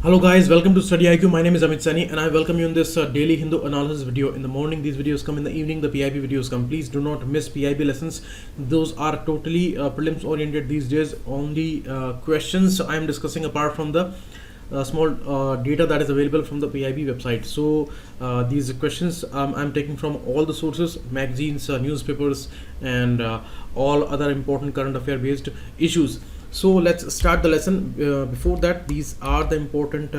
Hello guys, welcome to StudyIQ. My name is Amit Sani and I welcome you in this daily Hindu analysis video. In the morning these videos come, in the evening the PIB videos come. Please do not miss PIB lessons. Those are totally prelims oriented these days. Only questions I am discussing apart from the small data that is available from the PIB website. So these questions I'm taking from all the sources, magazines, newspapers and all other important current affair based issues. So let's start the lesson. Before that, these are the important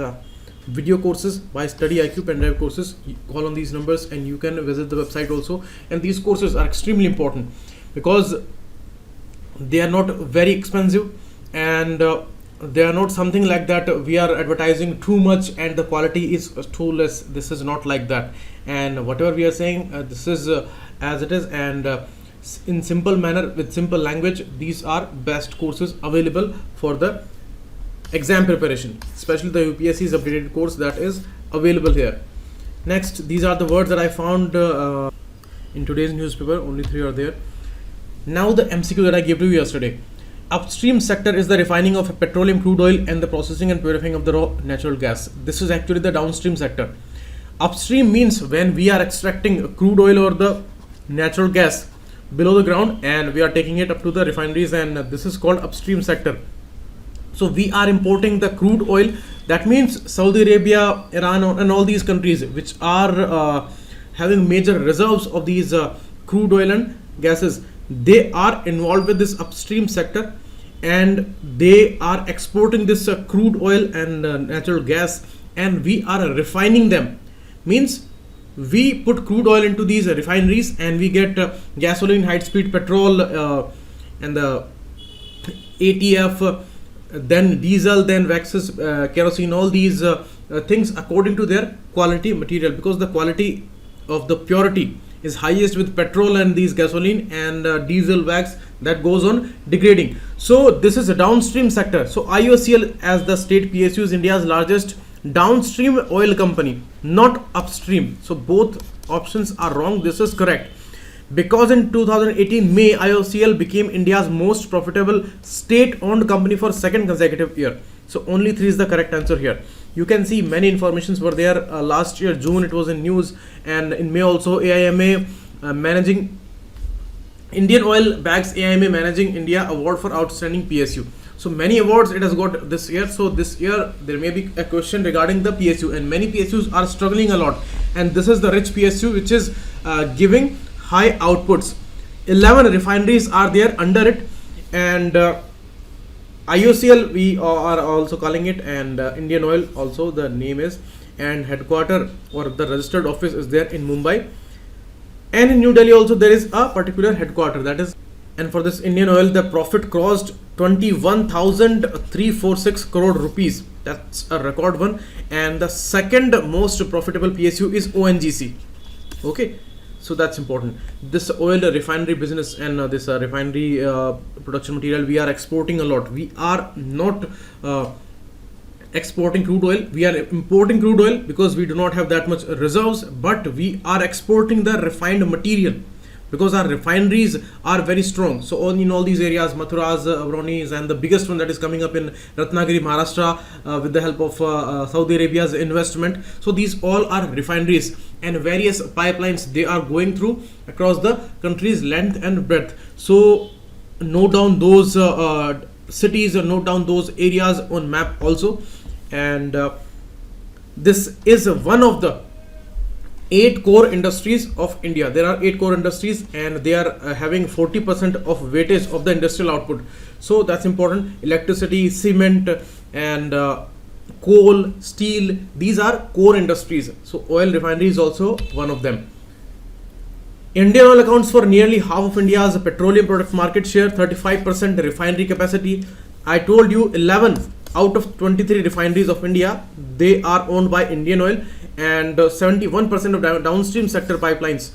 video courses by StudyIQ pen drive courses. You call on these numbers and you can visit the website also. And these courses are extremely important because they are not very expensive and they are not something like that we are advertising too much and the quality is too less. This is not like that, and whatever we are saying, this is as it is, and in simple manner with simple language. These are best courses available for the exam preparation, especially the UPSC's updated course that is available here. Next, these are the words that I found in today's newspaper. Only 3 are there. Now the MCQ that I gave to you yesterday. Upstream sector is the refining of petroleum crude oil and the processing and purifying of the raw natural gas. This is actually the downstream sector. Upstream means when we are extracting crude oil or the natural gas below the ground and we are taking it up to the refineries, and this is called upstream sector. So we are importing the crude oil. That means Saudi Arabia, Iran and all these countries which are having major reserves of these crude oil and gases, they are involved with this upstream sector and they are exporting this crude oil and natural gas, and we are refining them. Means we put crude oil into these refineries and we get gasoline, high speed petrol and the ATF, then diesel, then waxes, kerosene, all these things according to their quality material, because the quality of the purity is highest with petrol and these gasoline and diesel, wax, that goes on degrading. So this is a downstream sector. So IOCL as the state PSU is India's largest downstream oil company, not upstream. So both options are wrong. This is correct because in 2018 May, IOCL became India's most profitable state-owned company for second consecutive year. So only 3 is the correct answer here. You can see many informations were there. Last year June it was in news, and in May also AIMA managing Indian Oil bags AIMA managing India award for outstanding PSU. So many awards it has got this year. So this year there may be a question regarding the PSU, and many PSUs are struggling a lot, and this is the rich PSU which is giving high outputs. 11 refineries are there under it, and IOCL we are also calling it, and Indian Oil also the name is, and headquarter or the registered office is there in Mumbai, and in New Delhi also there is a particular headquarter, that is. And for this Indian Oil, the profit crossed 21,346 crore rupees. That's a record one. And the second most profitable PSU is ONGC. Okay, so that's important. This oil refinery business and this refinery production material, we are exporting a lot. We are not exporting crude oil. We are importing crude oil because we do not have that much reserves, but we are exporting the refined material because our refineries are very strong. So in all these areas, Mathuras, Brownies, and the biggest one that is coming up in Ratnagiri, Maharashtra, with the help of Saudi Arabia's investment. So these all are refineries and various pipelines they are going through across the country's length and breadth. So note down those cities or note down those areas on map also. And this is one of the 8 core industries of India. There are 8 core industries and they are having 40% of weightage of the industrial output. So that's important. Electricity, cement and coal, steel, these are core industries. So oil refinery is also one of them. Indian Oil accounts for nearly half of India's petroleum product market share, 35% refinery capacity. I told you 11 out of 23 refineries of India, they are owned by Indian Oil, and 71% of downstream sector pipelines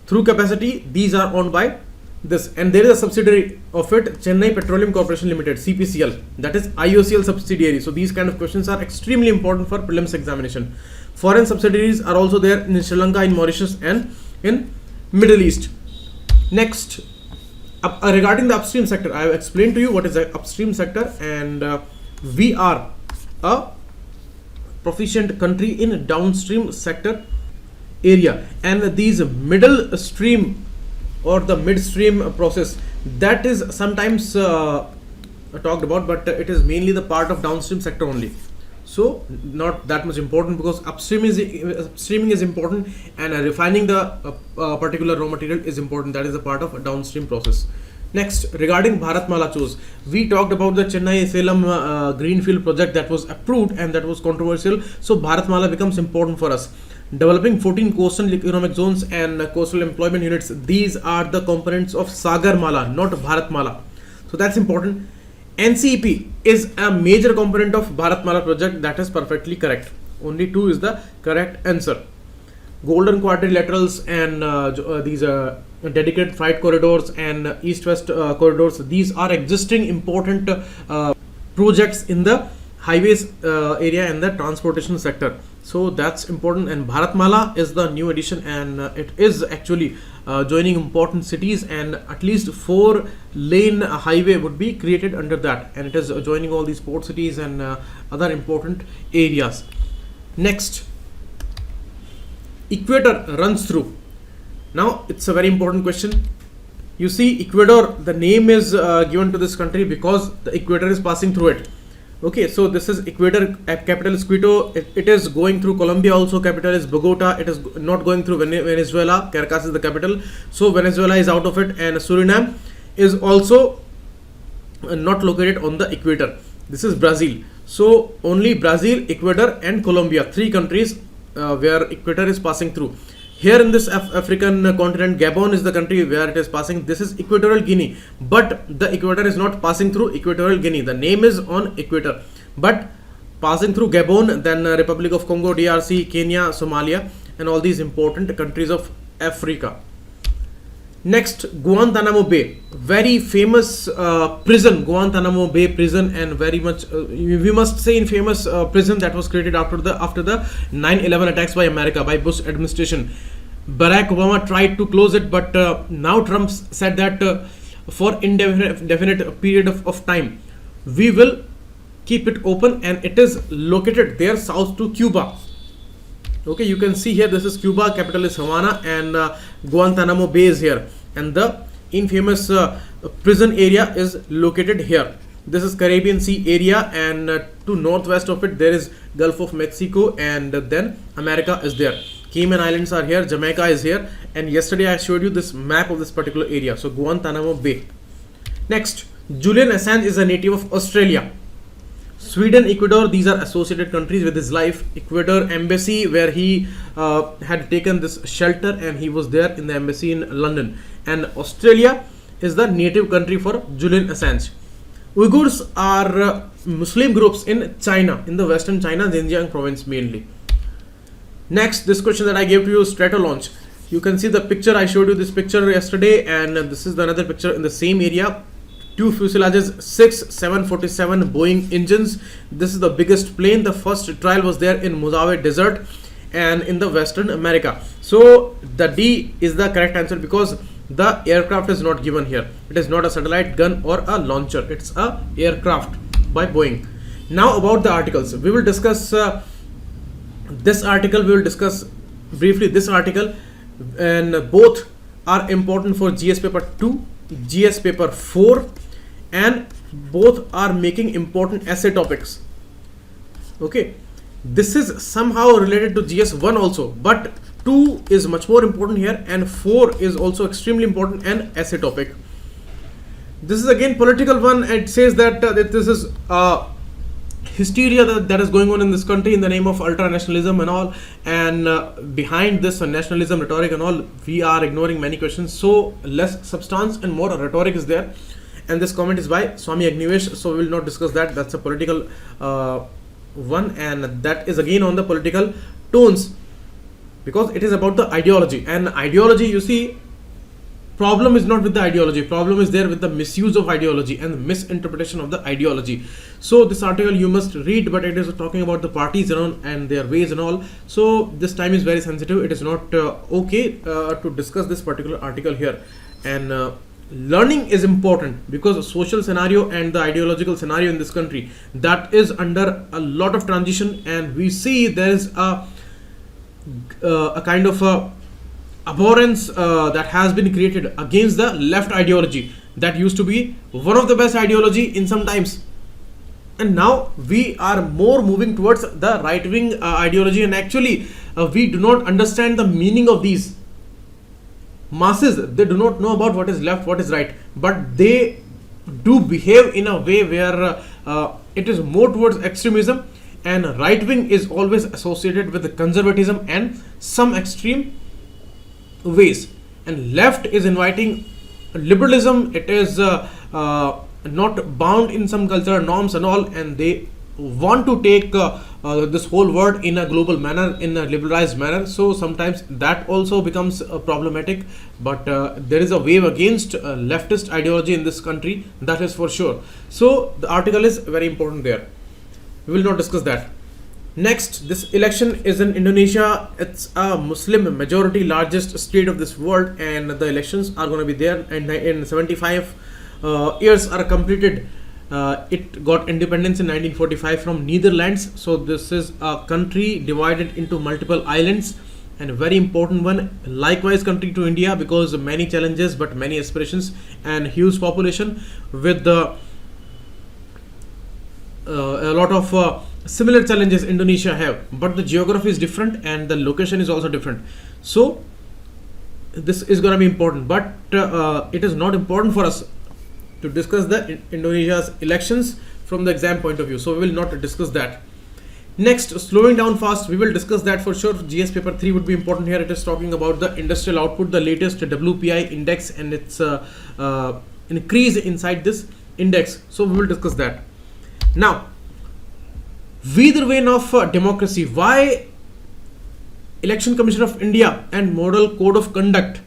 through capacity, these are owned by this. And there is a subsidiary of it, Chennai Petroleum Corporation Limited, CPCL, that is IOCL subsidiary. So these kind of questions are extremely important for prelims examination. Foreign subsidiaries are also there in Sri Lanka, in Mauritius and in Middle East. Next, regarding the upstream sector, I have explained to you what is the upstream sector, and we are a proficient country in downstream sector area. And these middle stream or the midstream process, that is sometimes talked about, but it is mainly the part of downstream sector only, so not that much important, because upstreaming is important, and refining the particular raw material is important. That is a part of downstream process. Next, regarding Bharatmala chose, we talked about the Chennai Salem greenfield project that was approved and that was controversial. So Bharatmala becomes important for us. Developing 14 coastal economic zones and coastal employment units, these are the components of Sagarmala, not Bharatmala. So that's important. NCEP is a major component of Bharatmala project. That is perfectly correct. Only 2 is the correct answer. Golden quadrilaterals and these dedicated freight corridors and east-west corridors, these are existing important projects in the highways area and the transportation sector. So that's important, and Bharatmala is the new addition, and it is actually joining important cities, and at least 4-lane highway would be created under that, and it is joining all these port cities and other important areas. Next, equator runs through. Now it's a very important question. You see, Ecuador, the name is given to this country because the equator is passing through it. Okay, so this is equator, capital is Quito. It is going through Colombia also, capital is Bogota. It is not going through Venezuela, Caracas is the capital, so Venezuela is out of it, and Suriname is also not located on the equator. This is Brazil. So only Brazil, Ecuador and Colombia, 3 countries where equator is passing through. Here in this African continent, Gabon is the country where it is passing. This is Equatorial Guinea, but the equator is not passing through Equatorial Guinea. The name is on equator, but passing through Gabon, then Republic of Congo, DRC, Kenya, Somalia, and all these important countries of Africa. Next, Guantanamo Bay, very famous prison, Guantanamo Bay prison, and very much we must say infamous prison that was created after the 9/11 attacks by America, by Bush administration. Barack Obama tried to close it, but now Trump said that for indefinite period of time we will keep it open, and it is located there south to Cuba. Okay, you can see here, this is Cuba, capital is Havana, and Guantanamo Bay is here, and the infamous prison area is located here. This is Caribbean Sea area, and to northwest of it there is Gulf of Mexico, and then America is there. Cayman Islands are here, Jamaica is here, and yesterday I showed you this map of this particular area. So Guantanamo Bay. Next, Julian Assange is a native of Australia. Sweden, Ecuador, these are associated countries with his life. Ecuador embassy, where he had taken this shelter, and he was there in the embassy in London. And Australia is the native country for Julian Assange. Uyghurs are Muslim groups in China, in the western China, Xinjiang province mainly. Next, this question that I gave to you, Stratolaunch. You can see the picture. I showed you this picture yesterday, and this is another picture in the same area. 2 fuselages, 6 747 Boeing engines. This is the biggest plane. The first trial was there in Mojave Desert and in the Western America. So the D is the correct answer, because the aircraft is not given here. It is not a satellite, gun or a launcher. It's a aircraft by Boeing. Now about the articles. We will discuss this article. We will discuss briefly this article, and both are important for GS paper 2, GS paper 4, and both are making important essay topics. Okay, this is somehow related to GS1 also, but 2 is much more important here, and 4 is also extremely important and essay topic. This is again political one. It says that this is hysteria that is going on in this country in the name of ultra nationalism and all, and behind this nationalism rhetoric and all, we are ignoring many questions, so less substance and more rhetoric is there. And this comment is by Swami Agnivesh, so we will not discuss that. That's a political one, and that is again on the political tones, because it is about the ideology. And ideology, you see, problem is not with the ideology, problem is there with the misuse of ideology and the misinterpretation of the ideology. So this article you must read, but it is talking about the parties and their ways and all. So this time is very sensitive. It is not okay to discuss this particular article here. And learning is important because the social scenario and the ideological scenario in this country, that is under a lot of transition, and we see there is a kind of a abhorrence that has been created against the left ideology that used to be one of the best ideology in some times, and now we are more moving towards the right-wing ideology, and actually we do not understand the meaning of these. Masses, they do not know about what is left, what is right, but they do behave in a way where it is more towards extremism, and right wing is always associated with the conservatism and some extreme ways, and left is inviting liberalism. It is not bound in some cultural norms and all, and they want to take this whole world in a global manner, in a liberalized manner. So sometimes that also becomes problematic, but there is a wave against leftist ideology in this country, that is for sure. So the article is very important there. We will not discuss that. Next, this election is in Indonesia. It's a Muslim majority largest state of this world, and the elections are going to be there, and in 75 years are completed. It got independence in 1945 from Netherlands. So this is a country divided into multiple islands, and a very important one. Likewise country to India, because many challenges but many aspirations, and huge population with a lot of similar challenges Indonesia have, but the geography is different and the location is also different. So this is going to be important, but it is not important for us to discuss the Indonesia's elections from the exam point of view, so we will not discuss that. Next, slowing down fast, we will discuss that for sure. GS paper 3 would be important here. It is talking about the industrial output, the latest WPI index, and its increase inside this index, so we will discuss that. Now, with the vein of democracy, why Election Commission of India and Model Code of Conduct,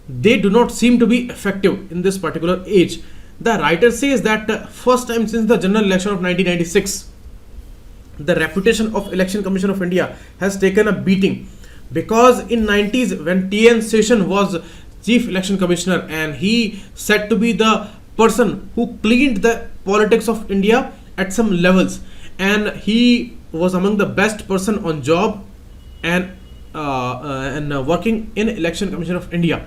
they do not seem to be effective in this particular age? The writer says that first time since the general election of 1996, the reputation of Election Commission of India has taken a beating, because in 90s when TN Session was Chief Election Commissioner, and he said to be the person who cleaned the politics of India at some levels, and he was among the best person on job and working in Election Commission of India.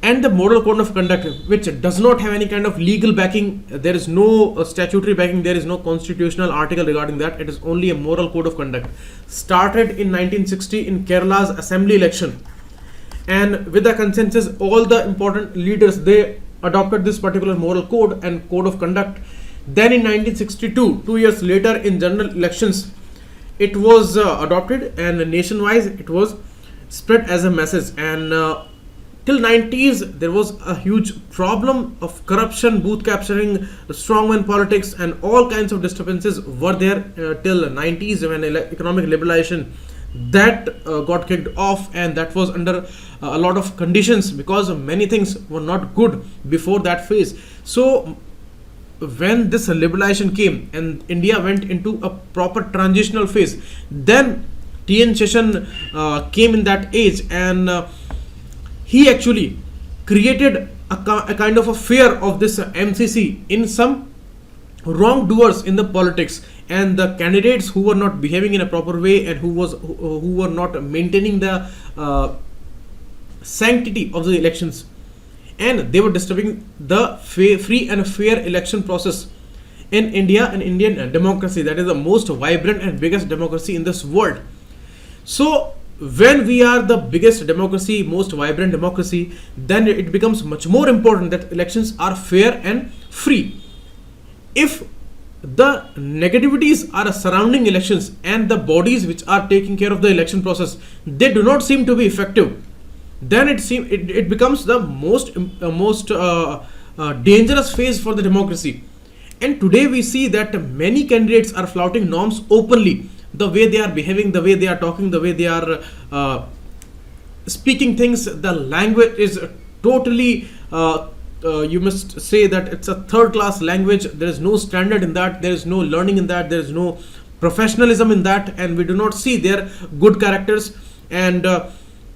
And the Model Code of Conduct, which does not have any kind of legal backing, there is no statutory backing, there is no constitutional article regarding that, it is only a moral code of conduct, started in 1960 in Kerala's assembly election, and with the consensus, all the important leaders, they adopted this particular moral code and code of conduct. Then in 1962, 2 years later, in general elections, it was adopted, and nationwide it was spread as a message. And till 90s, there was a huge problem of corruption, booth capturing, strongman politics, and all kinds of disturbances were there till 90s, when economic liberalization that got kicked off, and that was under a lot of conditions, because many things were not good before that phase. So when this liberalization came and India went into a proper transitional phase, then TN Session came in that age, and he actually created a kind of a fear of this MCC in some wrongdoers in the politics, and the candidates who were not behaving in a proper way, and who were not maintaining the sanctity of the elections, and they were disturbing the free and fair election process in India, and Indian democracy, that is the most vibrant and biggest democracy in this world. So when we are the biggest democracy, most vibrant democracy, then it becomes much more important that elections are fair and free. If the negativities are surrounding elections, and the bodies which are taking care of the election process, they do not seem to be effective, then it becomes the most dangerous phase for the democracy. And today we see that many candidates are flouting norms openly, the way they are behaving, the way they are talking, the way they are speaking things. The language is totally you must say that it's a third class language. There is no standard in that, there is no learning in that, there is no professionalism in that, and we do not see their good characters, and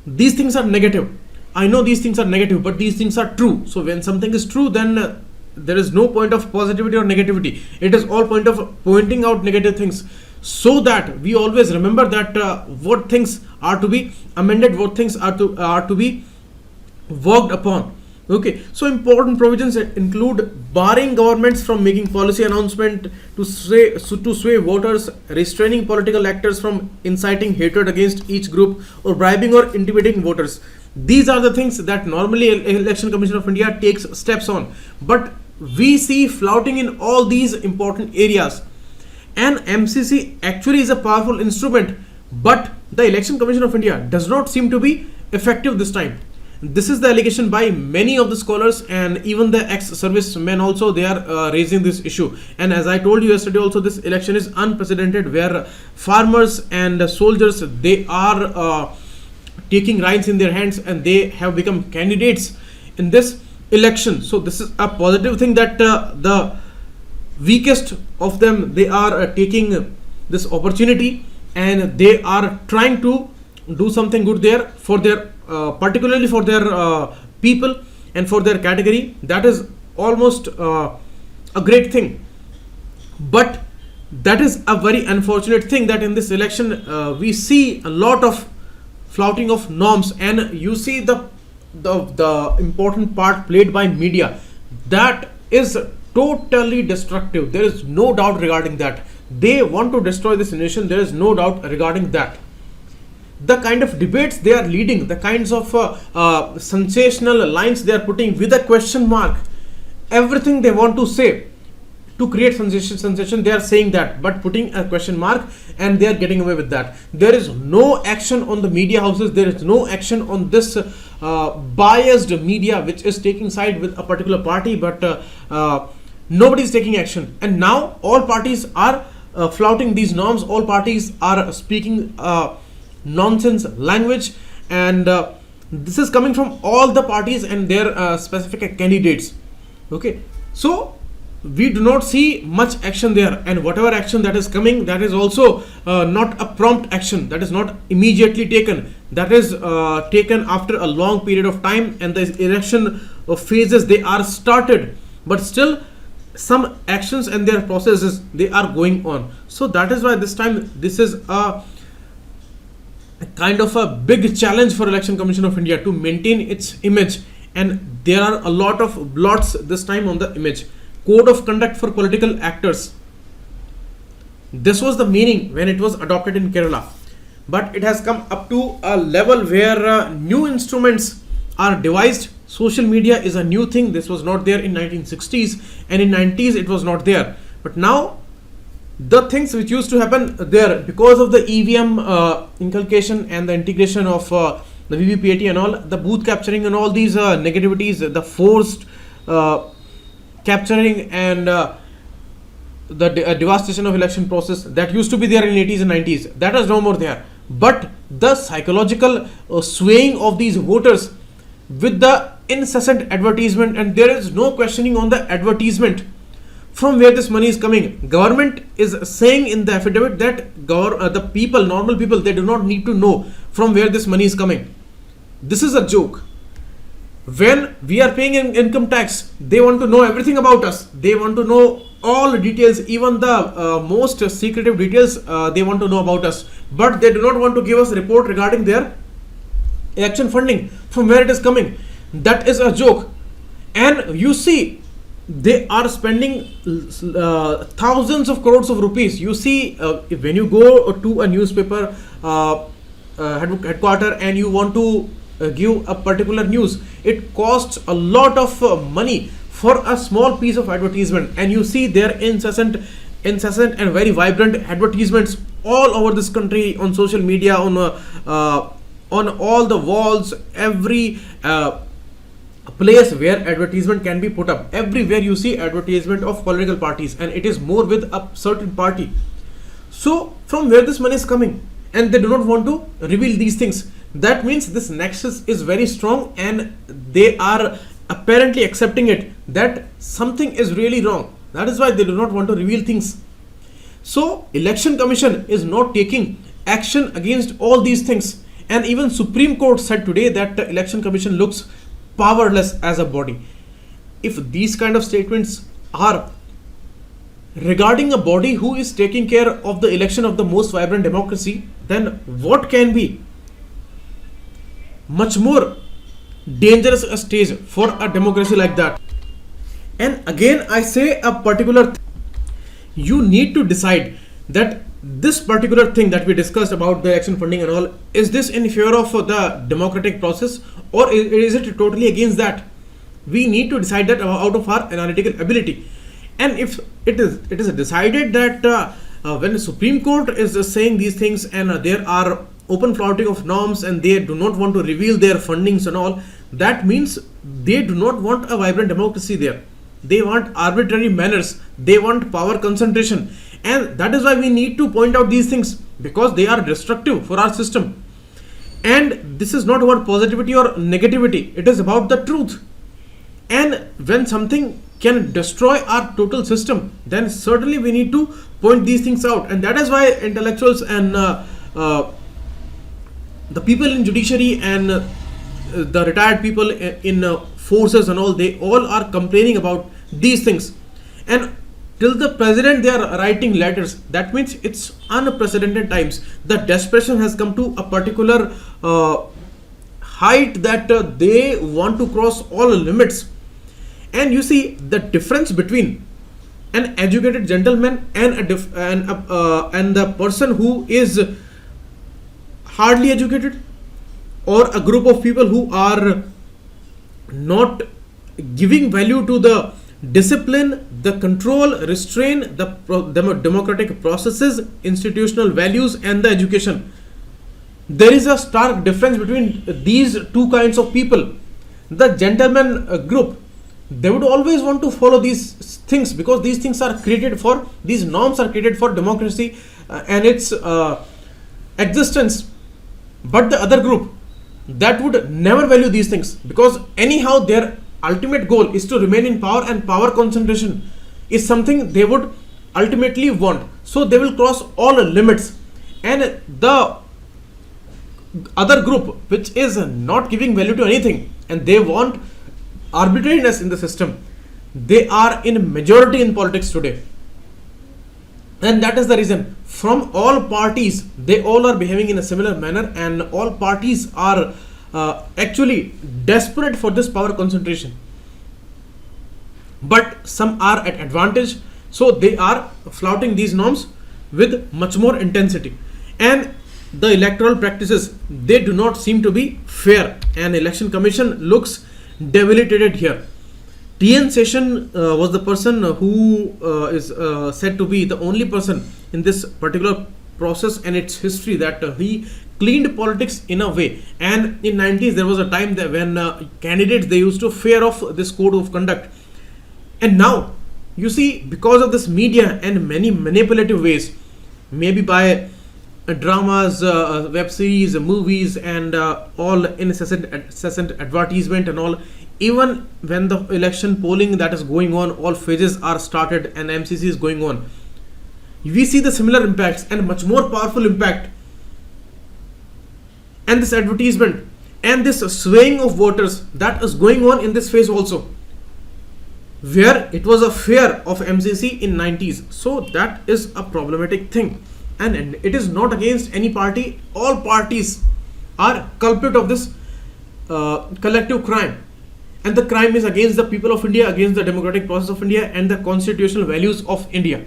these things are negative. I know these things are negative, but these things are true. So when something is true, then there is no point of positivity or negativity. It is all point of pointing out negative things, so that we always remember that what things are to be amended, what things are to be worked upon. Okay, so important provisions include barring governments from making policy announcement to sway voters, restraining political actors from inciting hatred against each group, or bribing or intimidating voters. These are the things that normally Election Commission of India takes steps on, but we see flouting in all these important areas. And MCC actually is a powerful instrument, but the Election Commission of India does not seem to be effective this time. This is the allegation by many of the scholars, and even the ex-servicemen also, they are raising this issue. And as I told you yesterday also, this election is unprecedented, where farmers and soldiers, they are taking rights in their hands, and they have become candidates in this election. So this is a positive thing, that the weakest of them, they are taking this opportunity, and they are trying to do something good there for their particularly for their people and for their category. That is almost a great thing. But that is a very unfortunate thing, that in this election we see a lot of flouting of norms, and you see the important part played by media. That is totally destructive. There is no doubt regarding that. They want to destroy this nation. There is no doubt regarding that. The kind of debates they are leading, the kinds of sensational lines they are putting with a question mark, everything they want to say to create sensation, they are saying that, but putting a question mark, and they are getting away with that. There is no action on the media houses. There is no action on this biased media which is taking side with a particular party, but nobody is taking action. And now all parties are flouting these norms. All parties are speaking nonsense language, and this is coming from all the parties and their specific candidates. Okay, so we do not see much action there, and whatever action that is coming, that is also not a prompt action. That is not immediately taken. That is taken after a long period of time, and the election phases, they are started, but still some actions and their processes, they are going on. So that is why this time this is a kind of a big challenge for Election Commission of India to maintain its image, and there are a lot of blots this time on the image. Code of conduct for political actors. This was the meaning when it was adopted in Kerala, but it has come up to a level where new instruments are devised. Social media is a new thing. This was not there in 1960s, and in 90s it was not there. But now the things which used to happen there, because of the EVM inculcation and the integration of the VVPAT and all, the booth capturing and all these negativities, the forced capturing and the devastation of election process, that used to be there in 80s and 90s, that is no more there. But the psychological swaying of these voters with the incessant advertisement, and there is no questioning on the advertisement from where this money is coming. Government is saying in the affidavit that the people, normal people, they do not need to know from where this money is coming. This is a joke. When we are paying income tax, they want to know everything about us. They want to know all details, even the most secretive details they want to know about us. But they do not want to give us a report regarding their election funding, from where it is coming. That is a joke. And you see, they are spending thousands of crores of rupees. You see, when you go to a newspaper headquarter and you want to give a particular news, it costs a lot of money for a small piece of advertisement, and you see their incessant and very vibrant advertisements all over this country, on social media, on all the walls, every place where advertisement can be put up. Everywhere you see advertisement of political parties, and it is more with a certain party. So from where this money is coming, and they do not want to reveal these things. That means this nexus is very strong, and they are apparently accepting it, that something is really wrong. That is why they do not want to reveal things. So Election Commission is not taking action against all these things, And even Supreme Court said today that the Election Commission looks powerless as a body. If these kind of statements are regarding a body who is taking care of the election of the most vibrant democracy, then what can be much more dangerous a stage for a democracy like that? And again, I say a particular you need to decide that this particular thing that we discussed about the election funding and all, is this in favor of the democratic process, or is it totally against that? We need to decide that out of our analytical ability. And if it is decided that when the Supreme Court is saying these things and there are open flouting of norms and they do not want to reveal their fundings and all, that means they do not want a vibrant democracy there. They want arbitrary manners, they want power concentration, and that is why we need to point out these things, because they are destructive for our system. And this is not about positivity or negativity, it is about the truth. And when something can destroy our total system, then certainly we need to point these things out. And that is why intellectuals and the people in judiciary and the retired people in forces and all, they all are complaining about these things. And till the president they are writing letters, that means it's unprecedented times. The desperation has come to a particular height that they want to cross all limits. And you see the difference between an educated gentleman and the person who is hardly educated, or a group of people who are not giving value to the discipline, the control, restraint, the democratic processes, institutional values, and the education. There is a stark difference between these two kinds of people. The gentleman group, they would always want to follow these things, because these things are created for, these norms are created for democracy and its existence. But the other group, that would never value these things, because anyhow their ultimate goal is to remain in power, and power concentration is something they would ultimately want. So they will cross all limits. And the other group, which is not giving value to anything, and they want arbitrariness in the system, they are in majority in politics today. And that is the reason from all parties, they all are behaving in a similar manner, and all parties are actually desperate for this power concentration. But some are at advantage, so they are flouting these norms with much more intensity. And the electoral practices, they do not seem to be fair, and Election Commission looks debilitated here. TN Session was the person who is said to be the only person in this particular process and its history that he cleaned politics in a way. And in 90s there was a time that when candidates, they used to fear of this code of conduct. And now you see, because of this media and many manipulative ways, maybe by dramas, web series, movies, and all incessant advertisement and all, even when the election polling that is going on, all phases are started and MCC is going on, we see the similar impacts and much more powerful impact. And this advertisement and this swaying of voters that is going on in this phase also, where it was a fear of MCC in 90s. So that is a problematic thing, and it is not against any party. All parties are culprit of this collective crime, and the crime is against the people of India, against the democratic process of India and the constitutional values of India.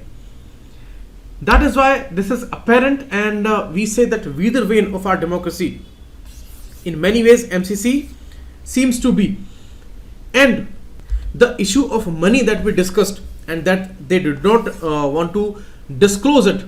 That is why this is apparent, and we say that wither vein of our democracy, in many ways MCC seems to be. And the issue of money that we discussed, and that they did not want to disclose it,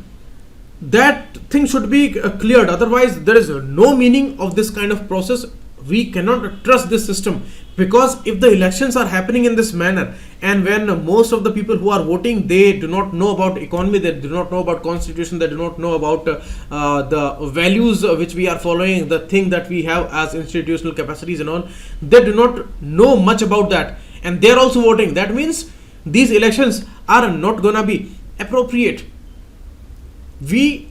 that thing should be cleared. Otherwise there is no meaning of this kind of process. We cannot trust this system, because if the elections are happening in this manner, and when most of the people who are voting, they do not know about economy, they do not know about constitution, they do not know about the values which we are following, the thing that we have as institutional capacities and all, they do not know much about that, and they are also voting. That means these elections are not gonna be appropriate. We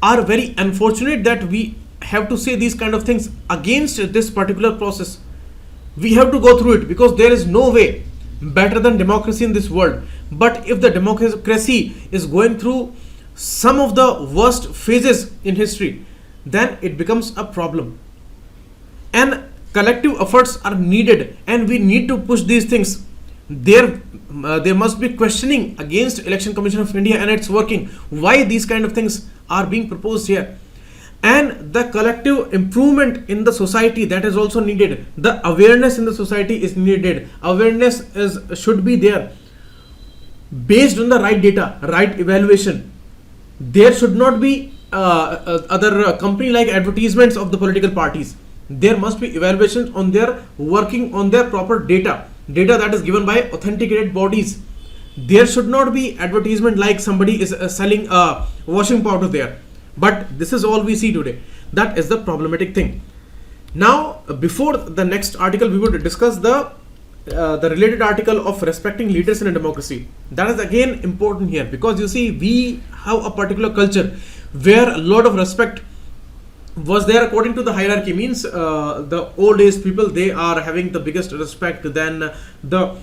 are very unfortunate that we have to say these kind of things against this particular process. We have to go through it because there is no way better than democracy in this world. But if the democracy is going through some of the worst phases in history, then it becomes a problem. And collective efforts are needed, and we need to push these things. There must be questioning against Election Commission of India and its working. Why these kind of things are being proposed here? And the collective improvement in the society, that is also needed. The awareness in the society is needed. Awareness should be there based on the right data, right evaluation. There should not be other company like advertisements of the political parties. There must be evaluations on their working on their proper data that is given by authenticated bodies. There should not be advertisement like somebody is selling washing powder there. But this is all we see today. That is the problematic thing. Now, before the next article, we would discuss the related article of respecting leaders in a democracy. That is again important here, because you see, we have a particular culture where a lot of respect was there according to the hierarchy. Means the old age people, they are having the biggest respect, than the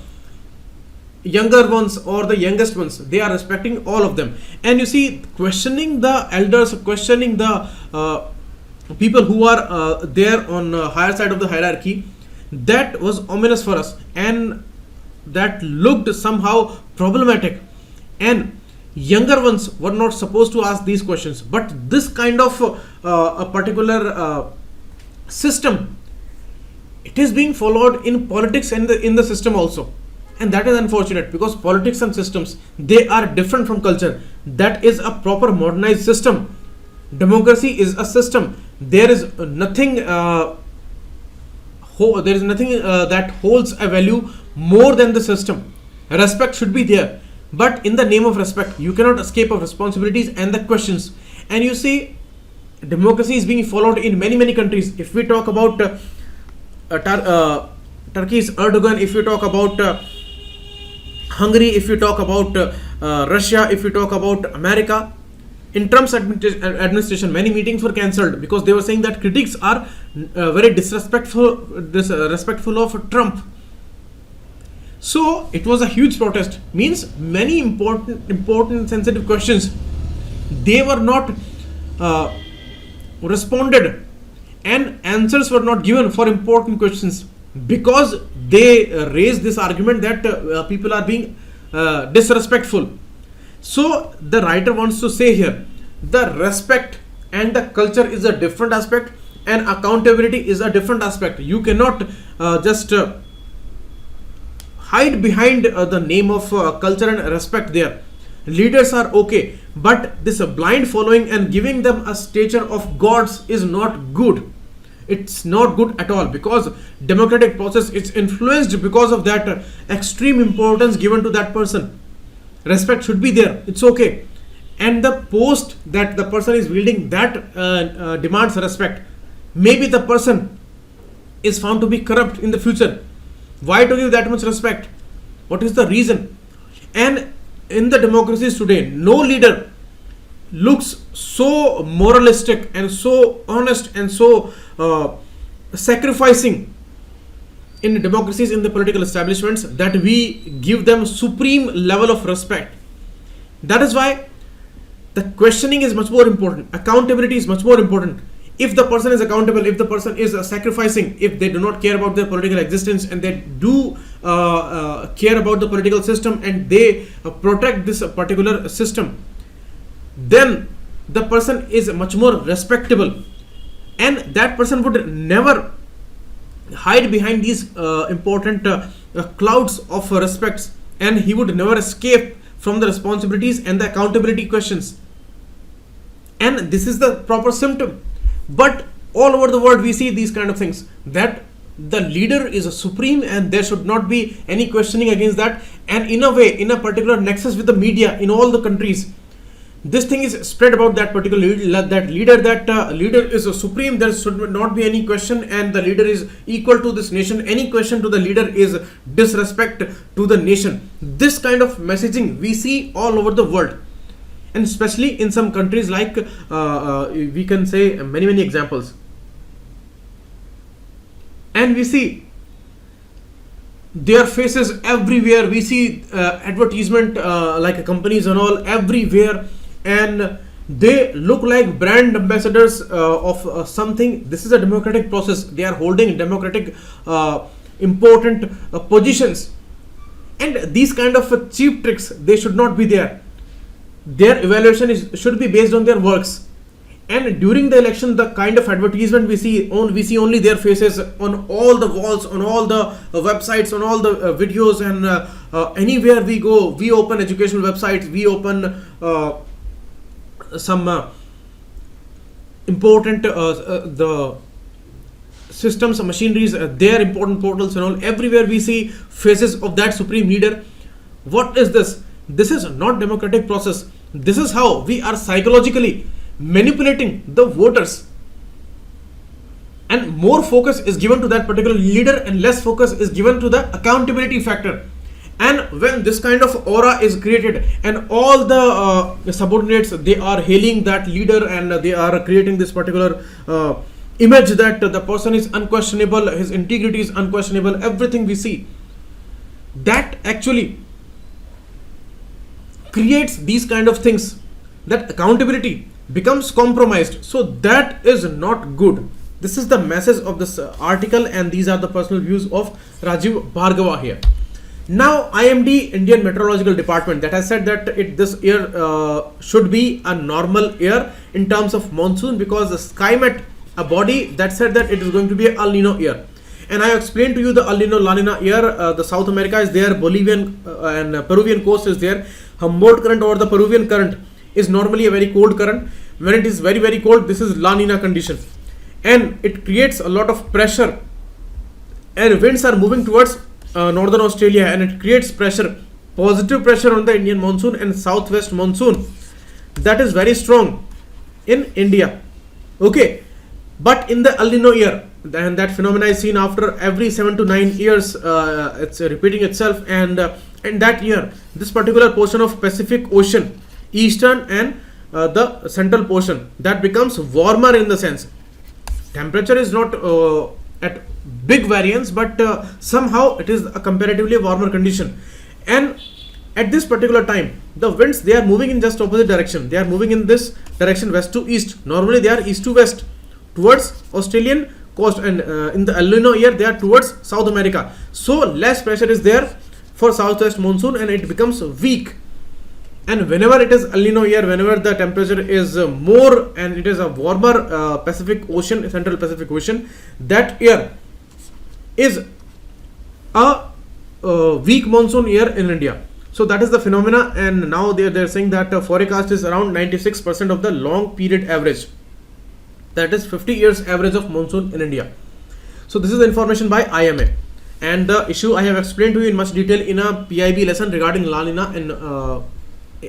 younger ones or the youngest ones, they are respecting all of them. And you see, questioning the elders, questioning the people who are there on higher side of the hierarchy, that was ominous for us, and that looked somehow problematic, and younger ones were not supposed to ask these questions. But this kind of a particular system, it is being followed in politics and in the system also. And that is unfortunate, because politics and systems, they are different from culture. That is a proper modernized system. Democracy is a system. There is nothing that holds a value more than the system. Respect should be there, but in the name of respect, you cannot escape of responsibilities and the questions. And you see, democracy is being followed in many countries. If we talk about Turkey's Erdogan, if you talk about Hungary, if you talk about Russia, if you talk about America, in Trump's administration, many meetings were cancelled because they were saying that critics are very disrespectful of Trump. So it was a huge protest. Means many important sensitive questions, they were not responded, and answers were not given for important questions, because they raised this argument that people are being disrespectful. So the writer wants to say here, the respect and the culture is a different aspect, and accountability is a different aspect. You cannot just hide behind the name of culture and respect there. Leaders are okay, but this blind following and giving them a stature of gods is not good. It's not good at all, because democratic process is influenced because of that extreme importance given to that person. Respect should be there. It's okay. And the post that the person is wielding, that demands respect. Maybe the person is found to be corrupt in the future. Why to give that much respect? What is the reason? And in the democracies today, no leader looks so moralistic and so honest and so sacrificing in democracies, in the political establishments, that we give them supreme level of respect. That is why the questioning is much more important. Accountability is much more important. If the person is accountable, if the person is sacrificing, if they do not care about their political existence, and they do care about the political system, and they protect this particular system, then the person is much more respectable, and that person would never hide behind these important clouds of respects, and he would never escape from the responsibilities and the accountability questions. And this is the proper symptom. But all over the world we see these kind of things, that the leader is a supreme and there should not be any questioning against that. And in a way, in a particular nexus with the media in all the countries, this thing is spread about that particular leader is a supreme. There should not be any question, and the leader is equal to this nation. Any question to the leader is disrespect to the nation. This kind of messaging we see all over the world. and especially in some countries like we can say many examples. And we see their faces everywhere. We see advertisement like companies and all everywhere, and they look like brand ambassadors of something. This is a democratic process. They are holding democratic important positions, and these kind of cheap tricks, they should not be there. Their evaluation should be based on their works. And during the election, the kind of advertisement we see only their faces on all the walls, on all the websites, on all the videos, and anywhere we go, we open educational websites, we open some important the systems, machineries, their important portals and all. Everywhere we see faces of that supreme leader. What is this? This is not democratic process. This is how we are psychologically manipulating the voters, and more focus is given to that particular leader and less focus is given to the accountability factor. And when this kind of aura is created, and all the subordinates, they are hailing that leader, and they are creating this particular image that the person is unquestionable, his integrity is unquestionable, everything we see, that actually creates these kind of things, that accountability becomes compromised. So that is not good. This is the message of this article, and these are the personal views of Rajiv Bhargava here. Now IMD, Indian Meteorological Department, that has said that this year should be a normal year in terms of monsoon, because the SkyMet, a body that said that it is going to be an El Nino year. And I explained to you the El Nino La Nina year. The South America is there, Bolivian and Peruvian coast is there. Humboldt current or the Peruvian current is normally a very cold current. When it is very cold, this is La Nina condition, and it creates a lot of pressure, and winds are moving towards northern Australia, and it creates pressure, positive pressure on the Indian monsoon and southwest monsoon, that is very strong in India. Okay, but in the El Nino year, and that phenomena is seen after every 7 to 9 years, it's repeating itself, and in that year, this particular portion of Pacific Ocean, eastern and the central portion, that becomes warmer, in the sense temperature is not at big variance, but somehow it is a comparatively warmer condition. And at this particular time, the winds, they are moving in just opposite direction. They are moving in this direction, west to east. Normally they are east to west towards Australian coast, and in the El Nino year they are towards South America. So less pressure is there for southwest monsoon, and it becomes weak. And whenever it is El Nino year, whenever the temperature is more and it is a warmer Pacific Ocean, Central Pacific Ocean, that year is a weak monsoon year in India. So that is the phenomena, and now they are saying that forecast is around 96% of the long period average. That is 50 years average of monsoon in India. So this is the information by IMA, and the issue I have explained to you in much detail in a PIB lesson regarding La Nina and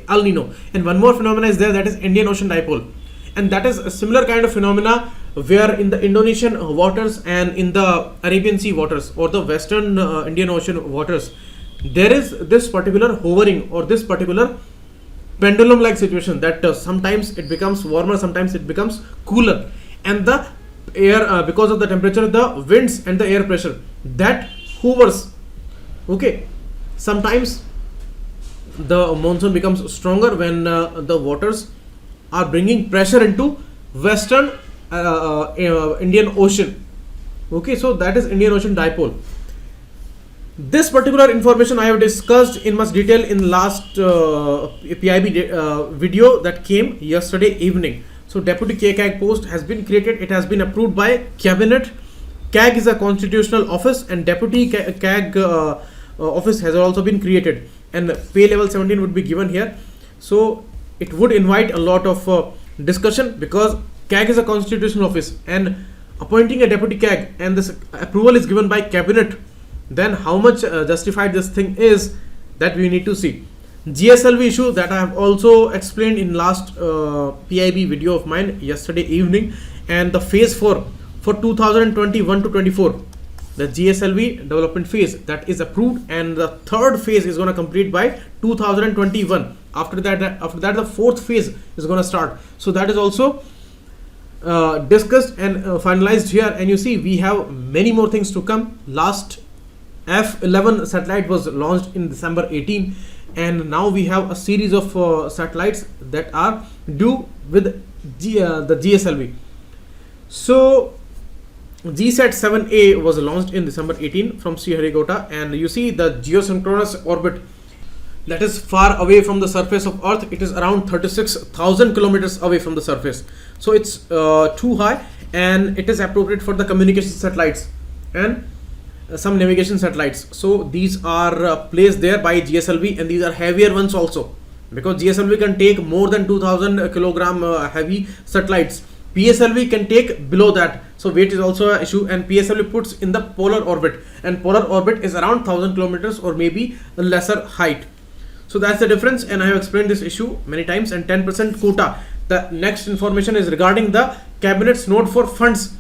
El Nino. And one more phenomena is there, that is Indian Ocean Dipole, and that is a similar kind of phenomena where in the Indonesian waters and in the Arabian Sea waters or the Western Indian Ocean waters, there is this particular hovering or this particular pendulum like situation, that sometimes it becomes warmer, sometimes it becomes cooler, and the air because of the temperature, the winds and the air pressure, that hovers. Okay, sometimes the monsoon becomes stronger when the waters are bringing pressure into Western Indian Ocean. Okay, so that is Indian Ocean Dipole. This particular information I have discussed in much detail in last PIB video that came yesterday evening. So Deputy KCAG post has been created. It has been approved by Cabinet. CAG is a constitutional office, and Deputy CAG office has also been created, and pay level 17 would be given here. So it would invite a lot of discussion, because CAG is a constitutional office, and appointing a Deputy CAG and this approval is given by Cabinet, then how much justified this thing is, that we need to see. GSLV issue that I have also explained in last PIB video of mine yesterday evening, and the phase 4 for 2021 to 24, the GSLV development phase, that is approved, and the third phase is going to complete by 2021. After that the fourth phase is going to start. So that is also discussed and finalized here. And you see we have many more things to come. Last F11 satellite was launched in December 18, and now we have a series of satellites that are due with the GSLV. So GSAT 7A was launched in December 18 from Sriharikota, and you see the geosynchronous orbit that is far away from the surface of Earth. It is around 36,000 kilometers away from the surface. So it's too high, and it is appropriate for the communication satellites and some navigation satellites. So these are placed there by GSLV, and these are heavier ones also, because GSLV can take more than 2000 kilogram heavy satellites. PSLV can take below that, so weight is also an issue, and PSLV puts in the polar orbit, and polar orbit is around 1000 kilometers or maybe a lesser height. So that's the difference, and I have explained this issue many times. And 10% quota. The next information is regarding the cabinet's note for funds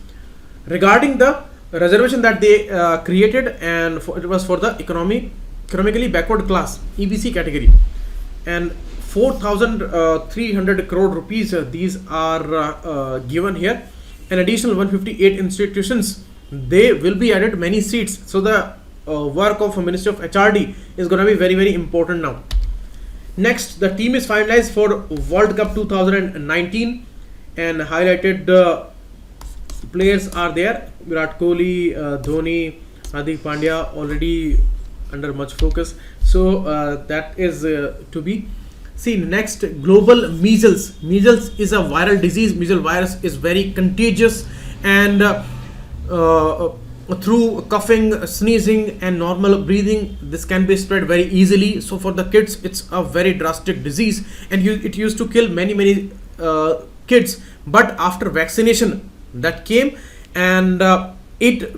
regarding the reservation that they created, and it was for the economically backward class, EBC category, and 4,300 crore rupees these are given here. An additional 158 institutions, they will be added many seats. So the work of Ministry of HRD is going to be very, very important now. Next, the team is finalized for World Cup 2019, and highlighted players are there. Virat Kohli, Dhoni, Hardik Pandya already under much focus. So that is to be seen. Next, global measles. Measles is a viral disease. Measles virus is very contagious, and through coughing, sneezing and normal breathing, this can be spread very easily. So for the kids, it's a very drastic disease, and it used to kill many kids. But after vaccination that came, and it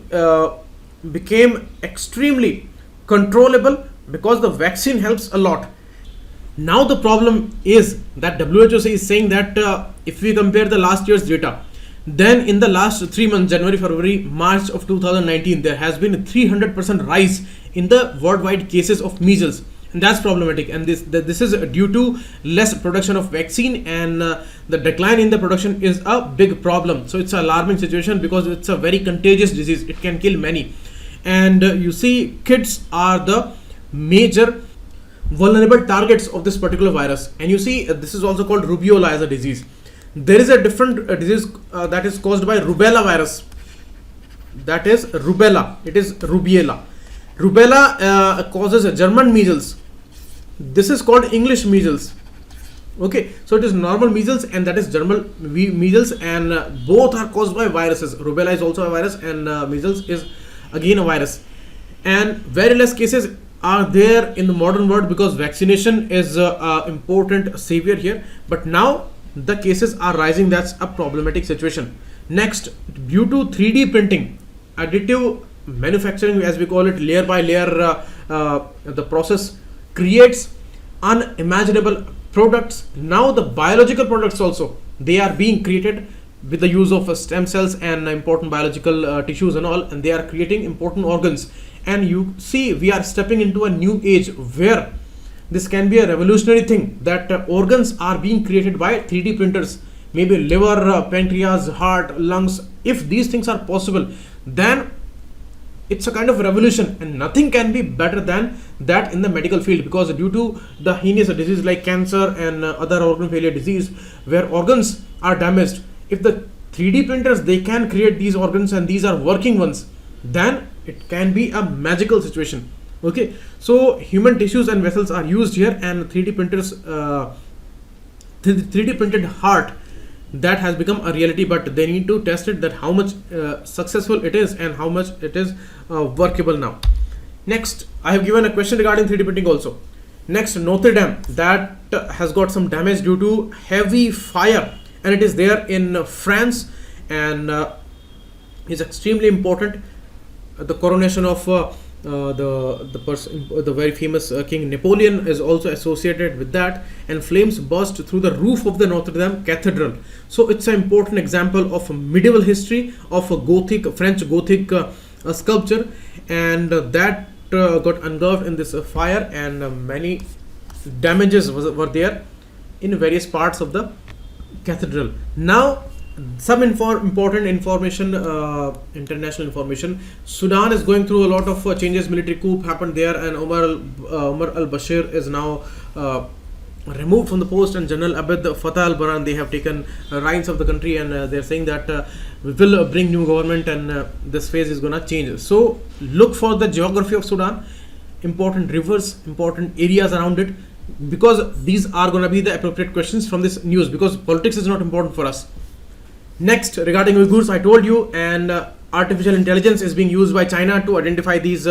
became extremely controllable, because the vaccine helps a lot. Now the problem is that WHO is saying that if we compare the last year's data, then in the last 3 months, January, February, March of 2019, there has been a 300% rise in the worldwide cases of measles, and that's problematic. And this is due to less production of vaccine, and the decline in the production is a big problem. So it's an alarming situation, because it's a very contagious disease. It can kill many, and you see kids are the major vulnerable targets of this particular virus. And you see this is also called rubeola as a disease. There is a different disease that is caused by rubella virus. That is rubella. It is rubeola. Rubella causes German measles. This is called English measles. Okay, so it is normal measles, and that is German measles, and both are caused by viruses. Rubella is also a virus, and measles is again a virus. And very less cases are there in the modern world, because vaccination is important savior here. But now the cases are rising. That's a problematic situation. Next, due to 3D printing, additive manufacturing, as we call it, layer by layer, the process creates unimaginable products. Now the biological products also, they are being created with the use of stem cells and important biological tissues and all, and they are creating important organs. And you see we are stepping into a new age where this can be a revolutionary thing, that organs are being created by 3D printers, maybe liver, pancreas, heart, lungs. If these things are possible, then it's a kind of revolution, and nothing can be better than that in the medical field, because due to the heinous disease like cancer and other organ failure disease, where organs are damaged, if the 3D printers, they can create these organs, and these are working ones, then it can be a magical situation. Okay, so human tissues and vessels are used here, and 3D printers, 3D printed heart, that has become a reality. But they need to test it, that how much successful it is and how much it is workable now. Next, I have given a question regarding 3D printing also. Next, Notre Dame, that has got some damage due to heavy fire, and it is there in France, and is extremely important. The coronation of the very famous King Napoleon is also associated with that, and flames burst through the roof of the Notre Dame Cathedral. So it's an important example of medieval history of a Gothic, French Gothic sculpture, and that got engulfed in this fire, and many damages were there in various parts of the cathedral. Now some important information, international information. Sudan is going through a lot of changes. Military coup happened there, and Omar al-Bashir is now removed from the post, and General Abed Fattah al-Burhan, they have taken reins of the country, and they're saying that we will bring new government, and this phase is gonna change. So look for the geography of Sudan, important rivers, important areas around it, because these are gonna be the appropriate questions from this news, because politics is not important for us. Next, regarding Uyghurs, I told you, and artificial intelligence is being used by China to identify these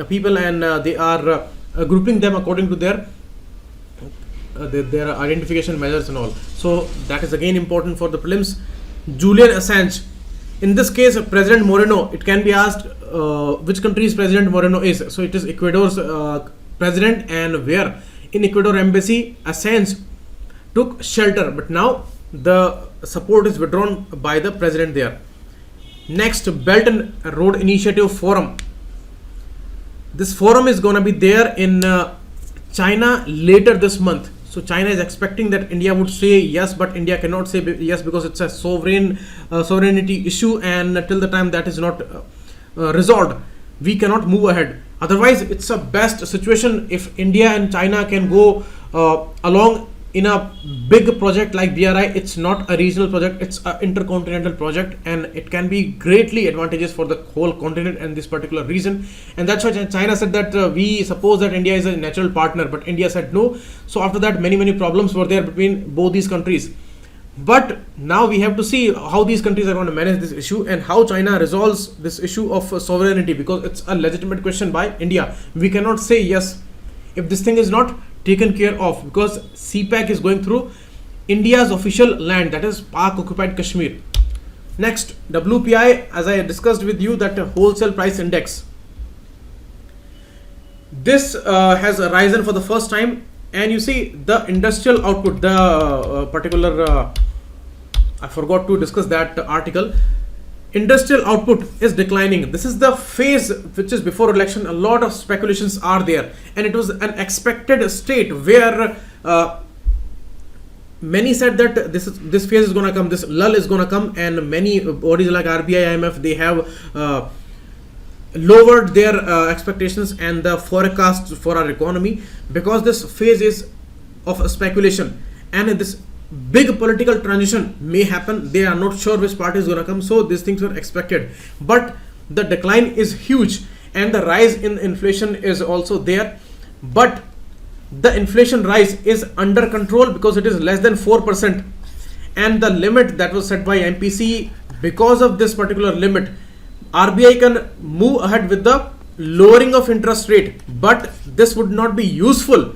people, and they are grouping them according to their identification measures and all. So that is again important for the prelims. Julian Assange. In this case, President Moreno, it can be asked which country's President Moreno is. So it is Ecuador's president, and where in Ecuador embassy Assange took shelter, but now the support is withdrawn by the president there. Next, Belt and Road Initiative Forum. This forum is going to be there in China later this month. So China is expecting that India would say yes, but India cannot say yes because it's a sovereignty issue, and till the time that is not resolved, we cannot move ahead. Otherwise, it's a best situation if India and China can go along in a big project like BRI. It's not a regional project, it's an intercontinental project, and it can be greatly advantageous for the whole continent and this particular region. And that's why China said that we suppose that India is a natural partner, but India said no. So after that, many problems were there between both these countries. But now we have to see how these countries are going to manage this issue, and how China resolves this issue of sovereignty, because it's a legitimate question by India. We cannot say yes if this thing is not taken care of, because CPEC is going through India's official land, that is Pak occupied Kashmir. Next, WPI, as I discussed with you, that wholesale price index. This has risen for the first time, and you see the industrial output, the particular I forgot to discuss that article. Industrial output is declining. This is the phase which is before election. A lot of speculations are there, and it was an expected state where many said that this phase is going to come, this lull is going to come, and many bodies like RBI, IMF, they have lowered their expectations and the forecasts for our economy, because this phase is of speculation, and this big political transition may happen. They are not sure which party is going to come, so these things were expected. But the decline is huge, and the rise in inflation is also there. But the inflation rise is under control because it is less than 4%, and the limit that was set by MPC, because of this particular limit, RBI can move ahead with the lowering of interest rate. But this would not be useful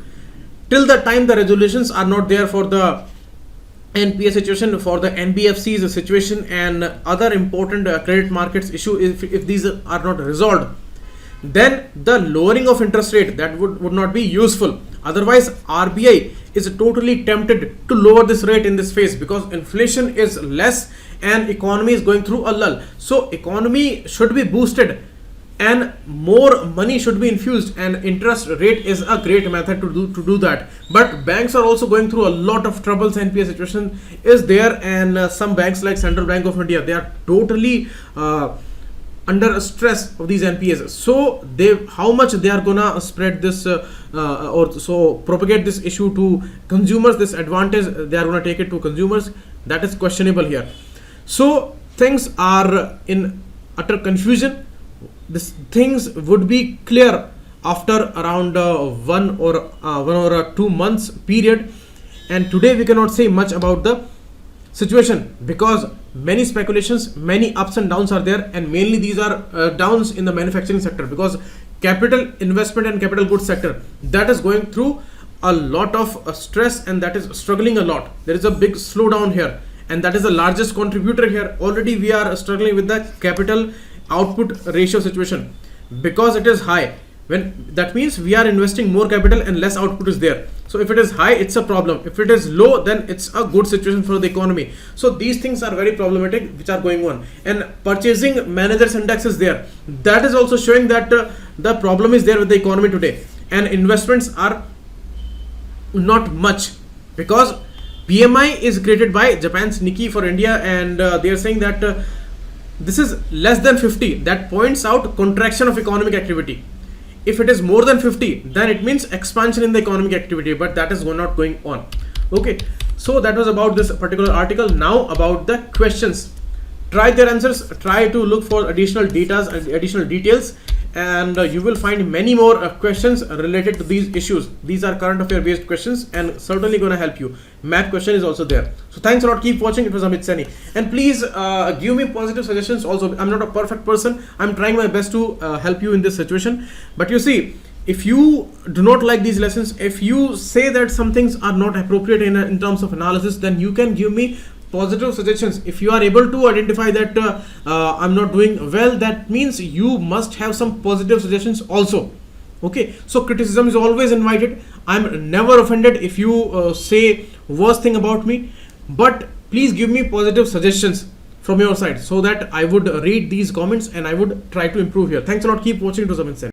till the time the resolutions are not there for the NPA situation, for the NBFC's situation, and other important credit markets issue. If these are not resolved, then the lowering of interest rate, that would not be useful. Otherwise, RBI is totally tempted to lower this rate in this phase, because inflation is less and economy is going through a lull. So economy should be boosted and more money should be infused, and interest rate is a great method to do that. But banks are also going through a lot of troubles. NPA situation is there, and some banks like Central Bank of India, they are totally under stress of these NPAs. So how much they are gonna spread this or so propagate this issue to consumers, this advantage they are gonna take it to consumers, that is questionable here. So things are in utter confusion. Things would be clear after around 1 or 2 months period, and today we cannot say much about the situation because many speculations, many ups and downs are there, and mainly these are downs in the manufacturing sector, because capital investment and capital goods sector, that is going through a lot of stress, and that is struggling a lot. There is a big slowdown here, and that is the largest contributor here. Already we are struggling with the capital output ratio situation because it is high. When that means we are investing more capital and less output is there. So if it is high, it's a problem. If it is low, then it's a good situation for the economy. So these things are very problematic which are going on. And purchasing managers index is there. That is also showing that the problem is there with the economy today. And investments are Not much, because PMI is created by Japan's Nikkei for India, and they are saying that this is less than 50. That points out contraction of economic activity. If it is more than 50, then it means expansion in the economic activity, but that is not going on. Okay, so that was about this particular article. Now about the questions. Try their answers, try to look for additional details, and you will find many more questions related to these issues. These are current affair based questions and certainly going to help you. Math question is also there. So thanks a lot, keep watching. It was Amit Sani, and please give me positive suggestions also. I'm not a perfect person, I'm trying my best to help you in this situation. But you see, if you do not like these lessons, if you say that some things are not appropriate in terms of analysis, then you can give me positive suggestions. If you are able to identify that I'm not doing well, that means you must have some positive suggestions also. Okay, so criticism is always invited. I'm never offended if you say worst thing about me, but please give me positive suggestions from your side so that I would read these comments and I would try to improve here. Thanks a lot, keep watching. To some extent.